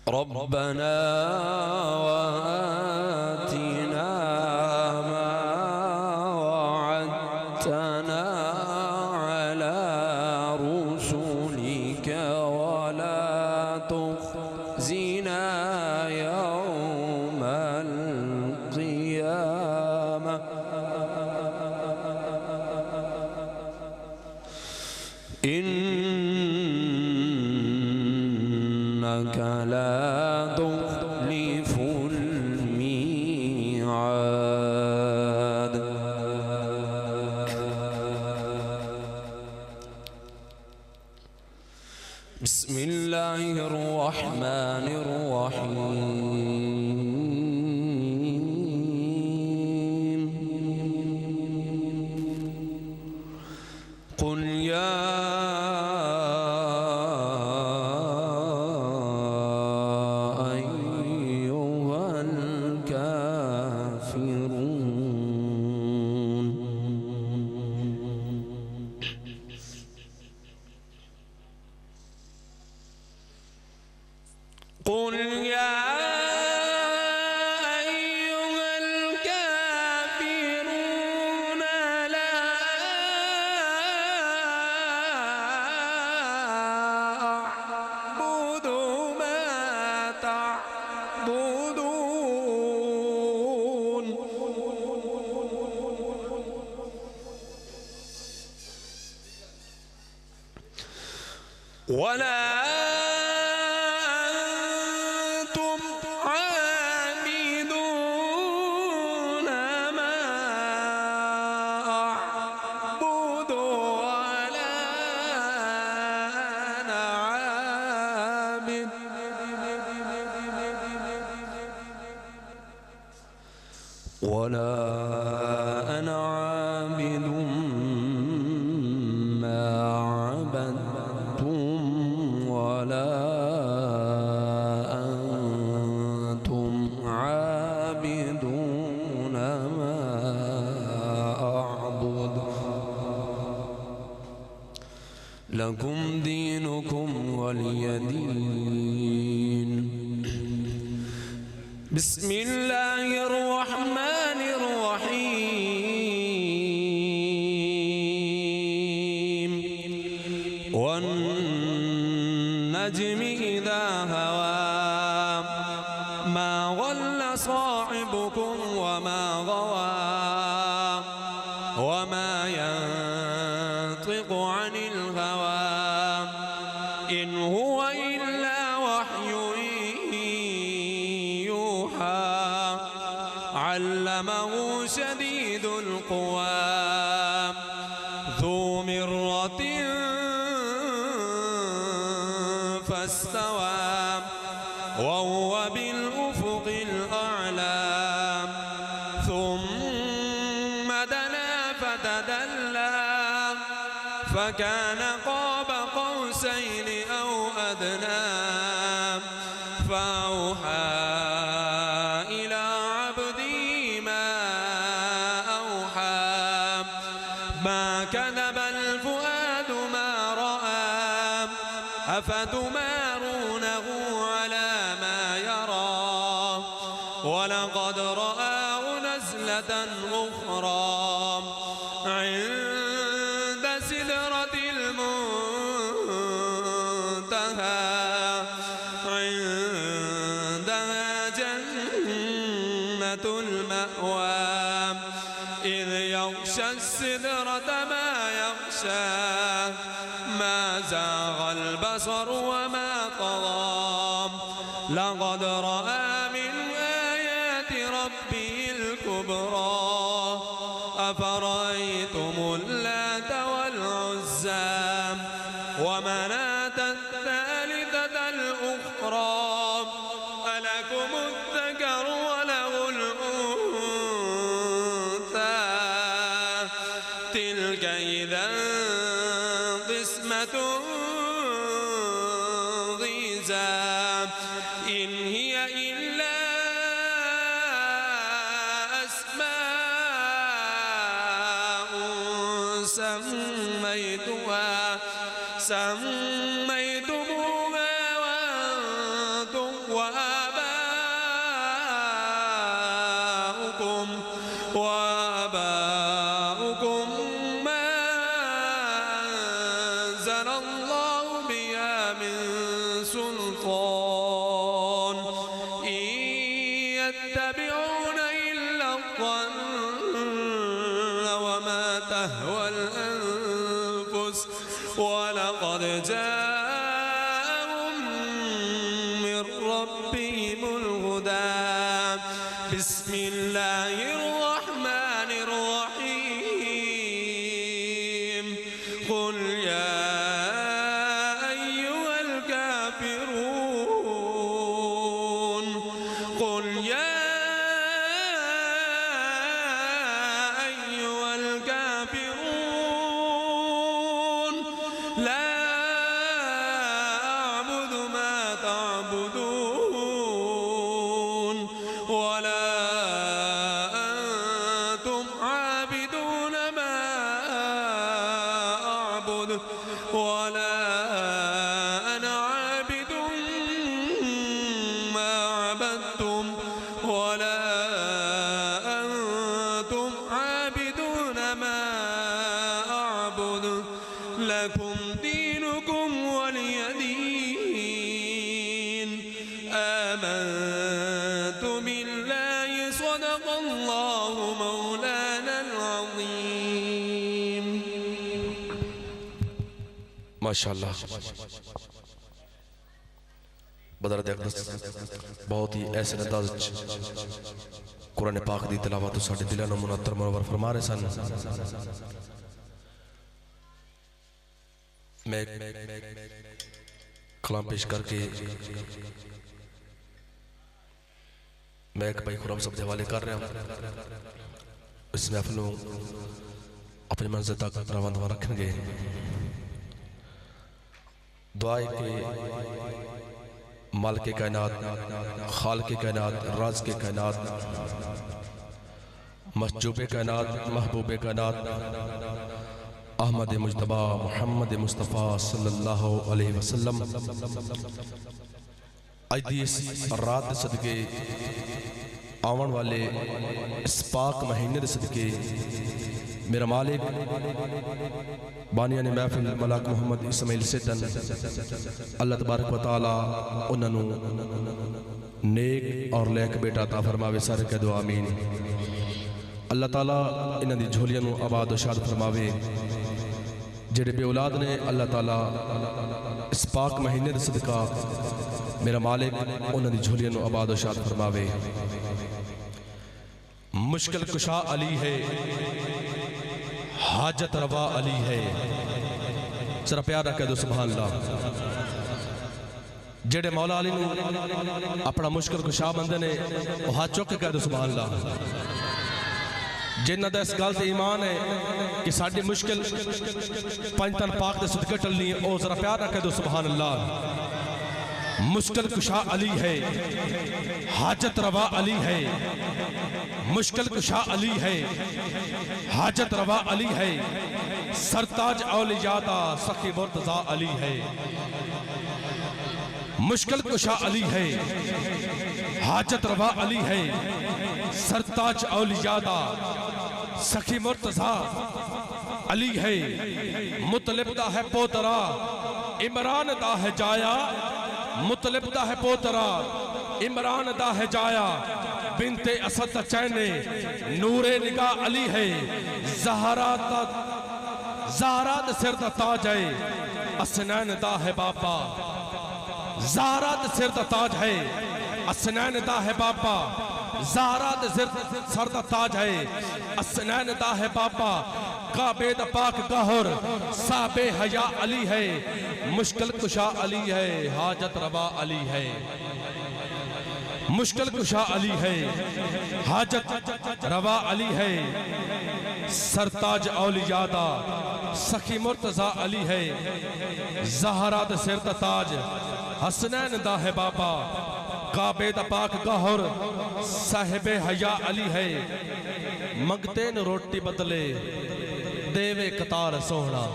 ربنا وآتنا ما وعدتنا على رسلك ولا تخزنا يوم القيامة إنك لا تخلف الميعاد. بسم الله الرحمن الرحيم. قل يا قل يا أيها الكافرون لا أعبد ما تعبدون ولا أنا عابد ما عبدتم ولا أنتم عابدون ما أعبد لكم دينكم ولي دين. بسم الله الرحمن الرحيم. والنجم إذا هوى ما ضل صاحبكم وما غوى وما ينطق عن الهوى إن هو إلا وحي علمه شديد القوى ذو مرة فاستوى وهو بالأفق الأعلى ثم دنا فتدلى فكان قاب قوسين أو أدنى فأوحى إلى ما كذب الفؤاد ما رأى أفتمارونه على ما يرى ولقد رآه نزلة أخرى عند سدرة المنتهى عندها جنة المأوى إذ يغشى السدرة ما يغشى ما زاغ البصر وما طغى لقد رأى من آيات ربه الكبرى أفرأيتم اللات والعزى ومناة الثالثة الأخرى ألكم الذكر وله الأنثى تلك إذا قسمة ضيزى إن هي إلا أسماء سميتموها وآباؤكم ما أنزل الله بها من سلطان إن يتبعون إلا الظن وما تهوى الأنفس ولقد جاءهم من ربهم الهدى بسم الله الرحمن الرحيم قل يا أيها الكافرون قل يا أيها الكافرون لا أعبد ما تعبدون ولا أنتم عابدون ما أعبد ولا أنا عابد ما عبدتم ولا أنتم عابدون ما أعبد لكم دينكم ولي دين آمنت بالله صدق الله مولانا العظيم ماشاءاللہ بدر دیکھنا بہت ہی ایسے انداز قرآن پاک دی تلاوت ساڑھے دلانو مناتر منور فرما رہے سن میں کلام پیش کر کے میں ایک بھائی خرم سب دے حوالے کر رہا ہوں اس محفل میں اپنی منزل تک روان دوان رکھیں گے دعائے کے مالک کائنات خالق کائنات راز کے کائنات محجوب کائنات محبوب کائنات احمد مجتبہ محمد مصطفیٰ صلی اللہ علیہ وسلم آئی اس رات صدقے آون والے اس پاک مہینے صدقے میرا مالک بانیان محفل ملاک محمد اسماعیل سیدن اللہ تبارک و تعالی انہوں نیک اور لیک بیٹا عطا فرماوے سارے کہہ دو آمین اللہ تعالی انہوں دی جھولیاں نو آباد و شاد فرماوے جڑے بے اولاد نے اللہ تعالی اس پاک مہینے دے صدقہ میرا مالک انہوں دی جھولیاں نو آباد و شاد فرماوے مشکل کشا علی ہے حاجت روا علی ہے ذرا پیارا کہہ دو سبحان اللہ جڑے مولا علی نو اپنا مشکل کشا بندے نے وہ ہاتھ چوک کے کہہ دو سبحان اللہ جنہ دا اس گل تے ایمان ہے کہ ساڑی مشکل پنجتن پاک دے صدقے ٹلنی ہے او ذرا پیارا کہہ دو سبحان اللہ مشکل کشا علی ہے حاجت روا علی ہے مشکل کشا علی ہے حاجت روا علی ہے سرتاج اولیاء دا سخی مرتضی علی ہے مشکل کشا علی ہے حاجت روا علی ہے سرتاج اولیاء دا سخی مرتضی علی ہے مطلب دا ہے پوترا عمران دا ہے جایا مطلب دا ہے پوترا عمران دا ہے جایا بنت اسد چینے نور نگاہ علی ہے زہرات سر دا تاج ہے اسنین دا ہے باپا زہرات سر دا تاج ہے اسنین دا ہے باپا زہرات سر دا تاج ہے اسنین دا ہے باپا کعبے دا پاک گہر صاحب حیا علی ہے مشکل کشا علی ہے حاجت روا علی ہے مشکل کشا علی ہے حاجت روا علی ہے سرتاج اولیاء دا سخی مرتضی علی ہے زہرا دا سر دا تاج حسنین دا ہے باپا کعبے دا پاک گہر صاحب حیا علی ہے منگتے ن روٹی بدلے دیوے قطار سوہنا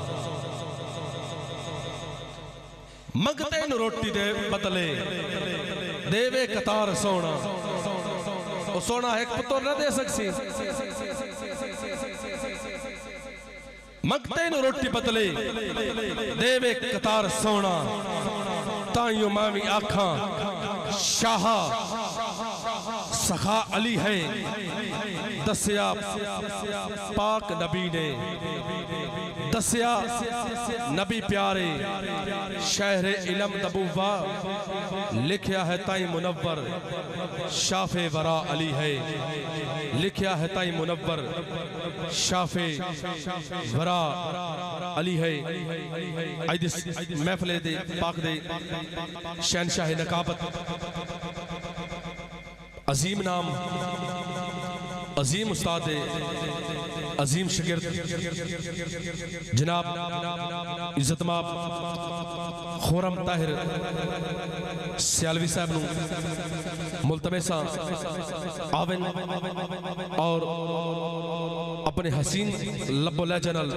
منگتے ن روٹی دے بدلے دیوے قطار سونا وہ سونا ایک پتر نہ دے سکسی منگتے نو روٹی بدلے دیوے قطار سونا تائیوں مامی آنکھاں شاہا سخا علی ہے دسیا پاک نبی نے دسیا نبی پیارے شہر علم نبوہ لکھیا ہے تائیں منور شاف ورا علی ہے لکھیا ہے تائیں منور شاف ورا علی ہے ایدس محفل دے پاک دے شہنشاہ نقابت عظیم نام عظیم استاد عظیم شگرد جناب عزت ماب خورم طاہر سیالوی صاحب نو ملتمسہ آون اور اپنے حسین لب و لہجنل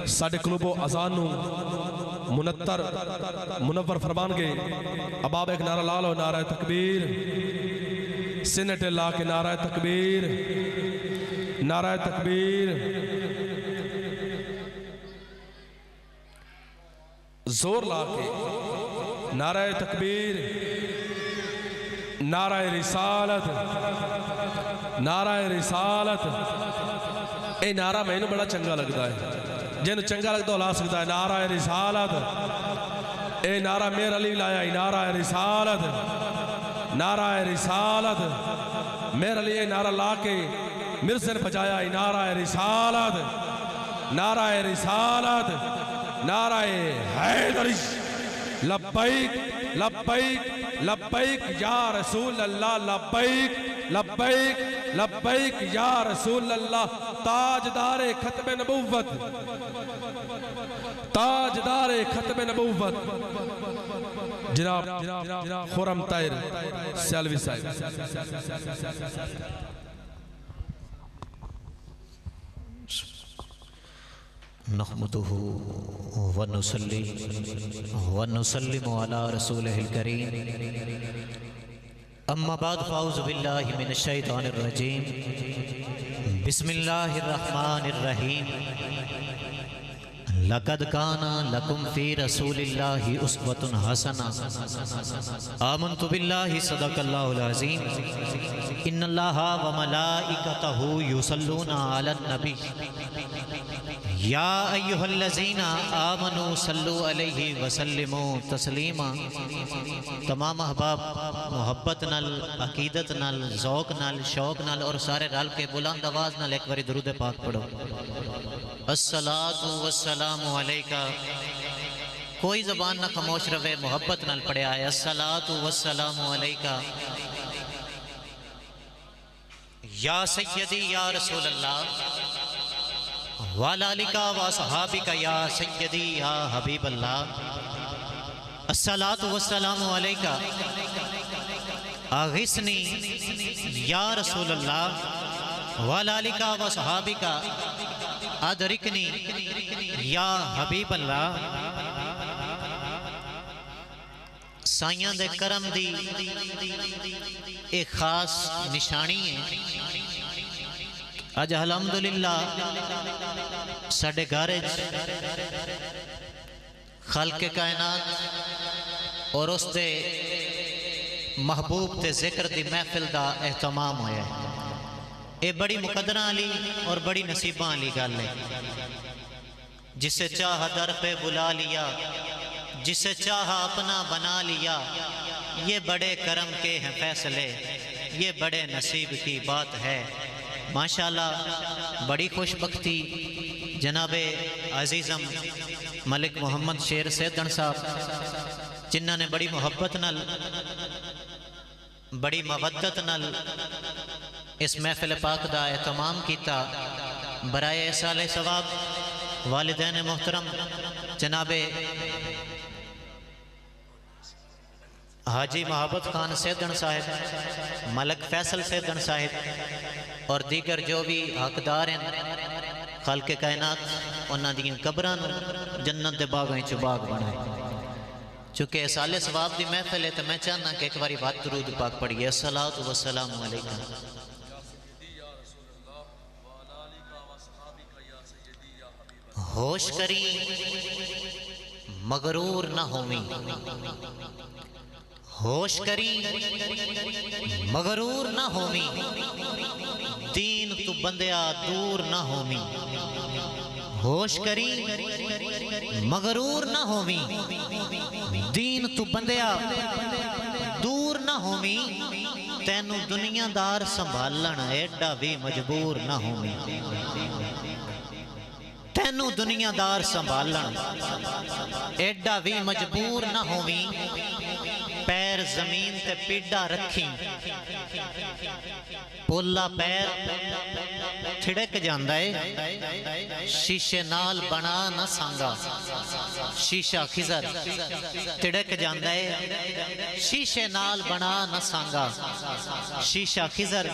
ساڑھے قلوب و ازان نو منتر منور فرمان گے اباب ایک نعرہ لالو نعرہ تکبیر سنٹ اللہ کے نعرہ تکبیر نعرہ تکبیر زور لا کے نعرہ تکبیر نعرہ رسالت نعرہ رسالت اے نعرہ میں نے بڑا چنگا لگتا ہے جن چنگا لگتا ہو لا سکتا ہے نعرہ رسالت اے نعرہ میر علی لایا نعرہ رسالت نعرہ رسالت میر علی نعرہ لا کے مرسن بجایا نعرہ رسالت نعرہ رسالت نعرہ حیدری لبیک لبیک لبیک یا رسول اللہ لبیک لبیک لبیک یا رسول اللہ تاجدار ختم نبوت تاجدار ختم نبوت جناب خورم طاہر سیالوی صاحب نحمده ونصلي ونسلم على رسوله الكريم اما بعد فاعوذ بالله من الشيطان الرجيم بسم الله الرحمن الرحيم لقد كان لكم في رسول الله أسوة حسنة آمنت بالله صدق الله العظيم إن الله وملائكته يصلون على النبي یا ایہا الذین آمنوا صلوا علیہ وسلموا تسلیما تمام احباب محبت نال عقیدت نال ذوق نال شوق نال اور سارے رل کے بلند آواز نال ایک باری درود پاک پڑھو الصلاۃ والسلام علیکہ کوئی زبان نہ خاموش رہے محبت نال پڑھیا ہے الصلاۃ والسلام علیکہ یا سیدی یا رسول اللہ وَعَلَىٰ وَصَحَابِكَ یا سیدی یا حبیب اللہ الصلاۃ والسلام علیکہ اغثنی یا رسول اللہ وَعَلَىٰ وَصَحَابِكَ ادرکنی یا حبیب اللہ سائیاں دے کرم دی ایک خاص نشانی ہے آج الحمدللہ ساڑھے گھرج خلق کائنات اور اس دے محبوب تے ذکر دی محفل دا اہتمام ہویا ہے یہ بڑی مقدرہ علی اور بڑی نصیبہ علی گل ہے جسے چاہا در پہ بلا لیا جسے چاہا اپنا بنا لیا یہ بڑے کرم کے ہیں فیصلے یہ بڑے نصیب کی بات ہے ماشاءاللہ بڑی خوش بختی جناب عزیزم ملک محمد شیر سیدن صاحب جنہاں نے بڑی محبت نال بڑی مودت نال اس محفل پاک دا اہتمام کیتا برائے احصال ثواب والدین محترم جناب حاجی محبت خان سیدن صاحب ملک فیصل سیدن صاحب اور دیگر جو بھی حقدار ہیں خلق کائنات انہاں دیاں قبراں جنت دے باغاں وچ باغ بنائے چونکہ اصال ثواب دی محفل ہے تو میں چاہنا کہ ایک باری بات درود پاک پڑھیے الصلاۃ والسلام علیکم ہوش کری مغرور نہ ہومی ہوش کری مغرور نہ ہومی دین تو بندیا دور نہ ہومی ہوش کری مغرور نہ ہومی دین تو بندیا دور نہ ہومی تینو دنیا دار سنبھالن ایڈا بھی مجبور نہ ہومی تینو دنیا دار سنبھالن ایڈا بھی مجبور نہ ہومی پیر زمین تے پیڈا رکھی پولا پیر تھڑک جاندہ ہے شیشے نال بنا نہ سانگا شیشہ خزر تھڑک جاندہ ہے شیشے نال بنا نہ سانگا شیشہ خزر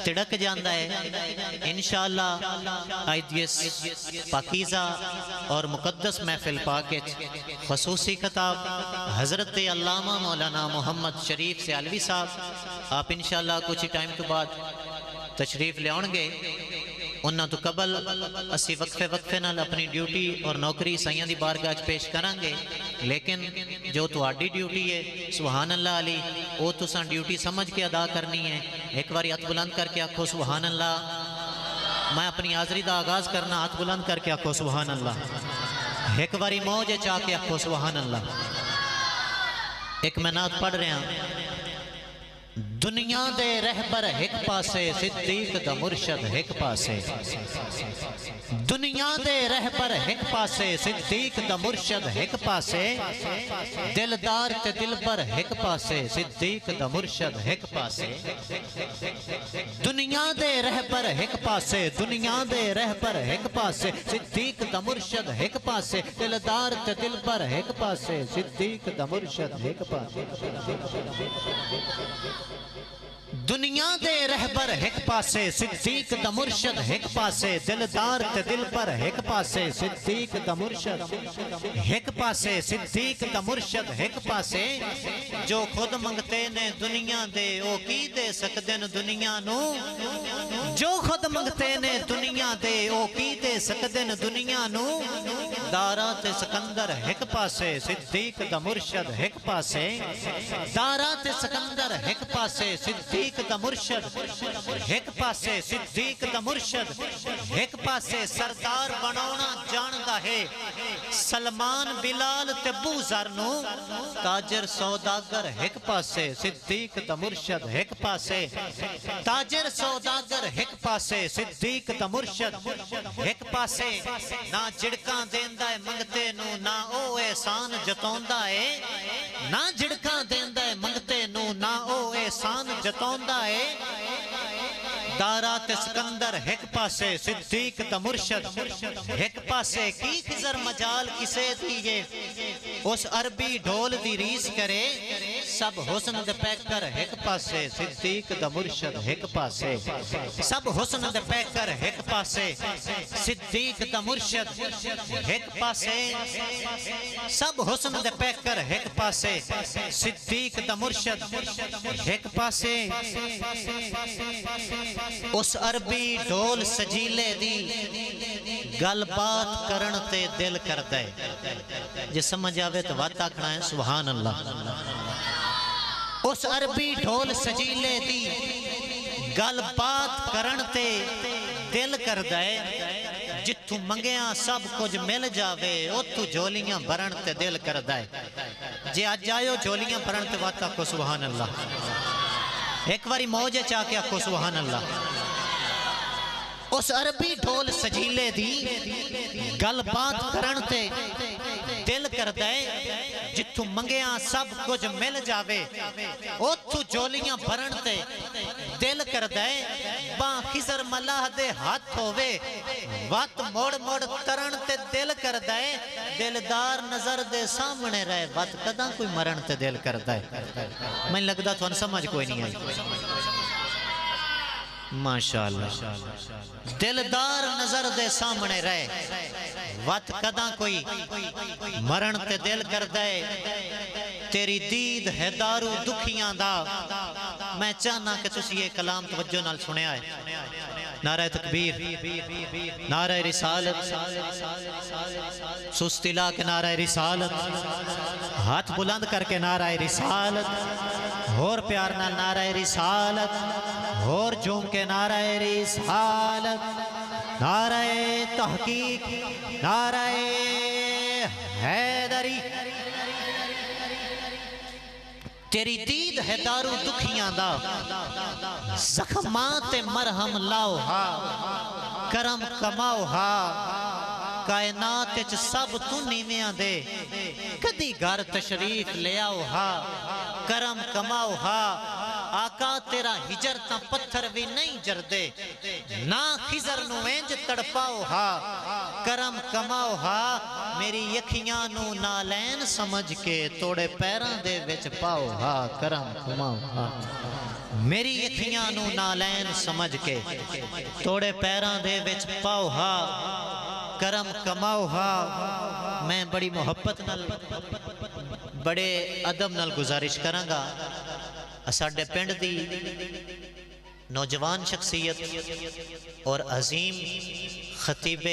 تھڑک جاندہ ہے انشاءاللہ آئیدیس پاکیزہ اور مقدس محفل پاکت خصوصی خطاب حضرت علامہ مولانا محمد شریف سیالوی صاحب آپ انشاءاللہ کچھ ٹائم تو بعد تشریف لے آنگے انہاں تو قبل اسی وقفے نال اپنی ڈیوٹی اور نوکری سائیاں دی بارگاہ پیش کرانگے لیکن جو تو آڈی ڈیوٹی ہے سبحان اللہ علی وہ تو سان ڈیوٹی سمجھ کے ادا کرنی ہے ایک باری ہاتھ بلند کر کے آکھو سبحان اللہ میں اپنی حاضری دا آغاز کرنا ہاتھ بلند کر کے آکھو سبحان اللہ ایک باری موجے چاہ کے آکھو سبحان اللہ ایک میں نعت پڑھ رہے ہیں دنیا دے رہبر ایک پاسے صدیق دا مرشد ایک پاسے دنیا دے رہبر ایک پاسے صدیق دا مرشد ایک پاسے دلدار تے دلبر ایک پاسے صدیق دا مرشد ایک پاسے دنیا دے رہبر ایک پاسے دنیا دے رہبر ایک پاسے صدیق دا مرشد ایک پاسے دلدار تے دلبر ایک پاسے صدیق دا مرشد ایک پاسے دنیا دے رہبر ایک پاسے صدیق دا مرشد ایک پاسے دلدار تے دلبر ایک پاسے صدیق دا مرشد ایک پاسے صدیق دا مرشد ایک پاسے جو خود منگتے نے دنیا دے او کی دے سکدن دنیا نو جو خود منگتے نے دنیا دے او کی دے سکدن دنیا نو دارات سکندر ایک پاسے صدیق دا مرشد ایک پاسے دارات سکندر ایک پاسے صدیق دا مرشد ایک پاسے صدیق دا مرشد ایک پاسے سردار بناونا جاندا ہے سلمان بلال تے بوزر نو تاجر سوداگر ایک پاسے صدیق دا مرشد ایک پاسے تاجر سوداگر ایک پاسے صدیق دا مرشد ایک پاسے نہ جڑکاں دیندا ہے منگتے نو نہ او احسان جتوندا ہے نہ جڑکاں دیندا ہے منگتے نو نہ او احسان جتوندا ہے دارات سکندر ایک پاسے صدیق دا مرشد ایک پاسے کی خزر مجال کسے دیئے اس عربی ڈھول دی ریس کرے سب حسن دے پیکر ایک پاسے صدیق دا مرشد ایک پاسے سب حسن دے پیکر ایک پاسے صدیق دا مرشد ایک پاسے سب حسن دے پیکر ایک پاسے صدیق دا مرشد ایک پاسے اس عربی ڈھول سجیلے دی گل بات کرن تے دل کر دے جے سمجھ آوے تو بات آکھنا ہے سبحان اللہ اس عربی ڈھول سجیلے دی گل بات کرن تے دل کر دے جتھو منگیاں سب کچھ مل جاوے اتھو جولیاں بھرن تے دل کر دے جے آج آئیو جولیاں بھرن تے بات آکھو سبحان اللہ ایک باری موجے چاہ کے آکھو سبحان اللہ اس عربی ڈھول سجیلے دی گل بات کرن تے دل کر دے جتھو منگیاں سب کچھ مل جاوے اتھو جولیاں بھرن تے دل کر دے باں خزر ملاح دے ہاتھ ہووے وقت موڑ موڑ ترن تے دل کر دے دلدار نظر دے سامنے رہے وقت کداں کوئی مرن تے دل کر دے میں لگدا تو ان سمجھ کوئی نہیں آئی ماشاءاللہ دلدار نظر دے سامنے رہے وقت کداں کوئی مرن تے دل کر دے تیری دید ہے دارو دکھیاں دا میں چاہنا کہ تسی یہ کلام توجہ نال سنیا ہے نعرہ تکبیر نعرہ رسالت سستی لا کے نعرہ رسالت ہاتھ بلند کر کے نعرہ رسالت اور پیار نال نعرہ رسالت اور جھوم کے نعرہ رسالت نعرہ تحقیق نعرہ حیدری تیری دید ہے دارو دکھیاں دا زخمات مرہم لاؤ ہا کرم کماؤ ہا کائنات چ سب تو نیویاں دے کدی گھر تشریف لے آؤ ہا کرم کماؤ ہا آقا تیرا ہجر تا پتھر بھی نہیں جردے نا خزر نو انج تڑپاؤ ہا کرم کماؤ ہا میری یکھیاں نو نالین سمجھ کے توڑے پیران دے وچ پاؤ ہا کرم کماؤ ہا میری یکھیاں نو نالین سمجھ کے توڑے پیران دے وچ پاؤ ہا کرم کماؤ ہا میں بڑی محبت نال بڑے ادب نال گزارش کرانگا اساڈے پنڈ دی نوجوان شخصیت اور عظیم خطیب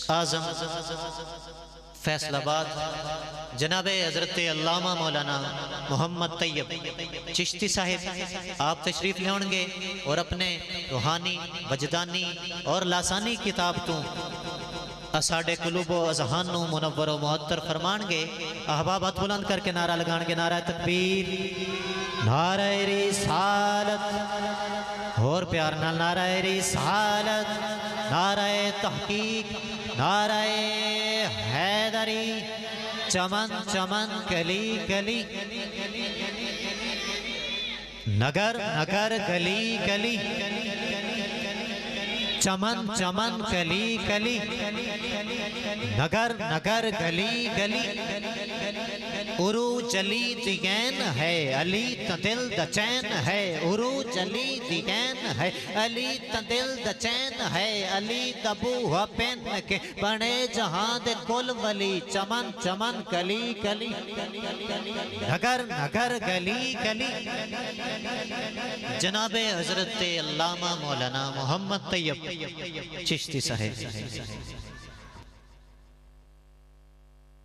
اعظم فیصل آباد جناب حضرت علامہ مولانا محمد طیب چشتی صاحب آپ تشریف لے ہونگے اور اپنے روحانی وجدانی اور لاسانی کتاب تو اساڈے قلوب و اذہانوں منور و معطر فرمانگے احباب ہاتھ بلند کر کے نعرہ لگانگے نعرہ تکبیر نعرہ رسالت اور پیار نال نعرہ رسالت نعرہ تحقیق نعرہ حیدری چمن چمن کلی کلی نگر نگر گلی گلی چمن چمن کلی کلی نگر نگر گلی گلی ارو جلی دیگین ہے علی تدل دچین ہے ارو جلی دیگین ہے علی تدل دچین ہے علی دبو ہوا پین کے بنے جہاں دے کل ولی چمن چمن کلی کلی نگر نگر گلی گلی جناب حضرت علامہ مولانا محمد طیب چشتی صاحب